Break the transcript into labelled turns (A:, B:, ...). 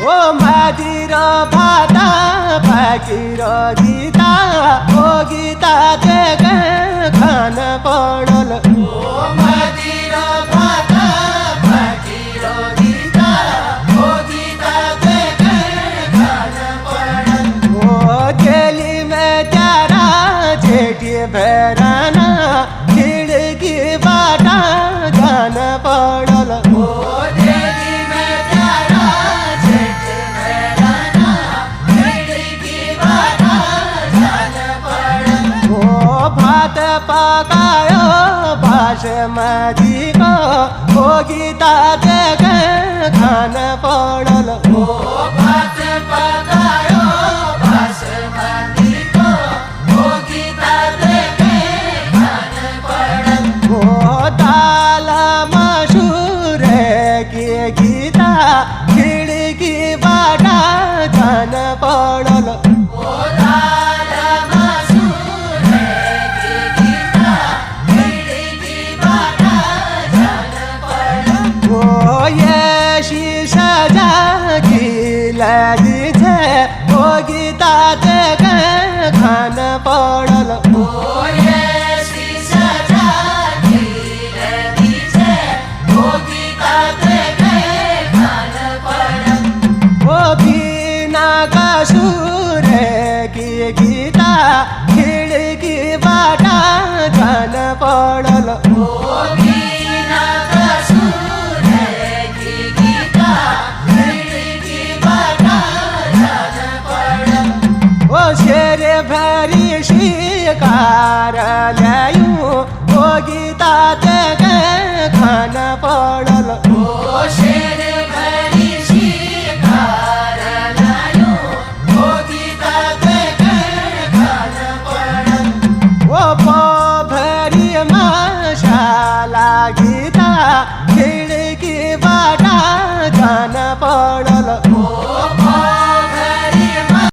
A: ओ माझी र भाता बाकी र गीता ओ गीता ते खान पडल
B: ओ माझी र भाता बाकी र गीता ओ गीता ते खान पडल
A: ओ जेली में चारा जेठी भराना खिड़की बाटा जान पडल
B: ओ जेली में चारा जेठी भराना खिड़की बाटा जान पडल
A: ओ भात पकायो बासमती को ओ गीता ते खान पडल
B: ओ भात पकायो बासमती को ओ गीता ते खान पडल
A: ओ दाल मसूर की गीता खिड़की बाटा जान पडल
B: ओ दाल मसूर की गीता खिड़की बाटा जान पडल
A: ओ यशी सजा गिला दिछे ओ गीता ते खान पडल
B: ओ यशी सजा गिरदी छे ओ गीता ते खान पडल
A: ओ बिना कसूर की गीता खिड़की बाटा जान पडल
B: ओ बिना कसूर की गीता खिड़की बाटा जान पडल
A: ओ शेर भरी शिकार ल्यायु ओ गीता ते खान पडल
B: ओ शेर भरी शिकार लायो ओ गीता ते खान पडल
A: ओ पोभरी मशाला गीता खिड़की बाटा जान पडल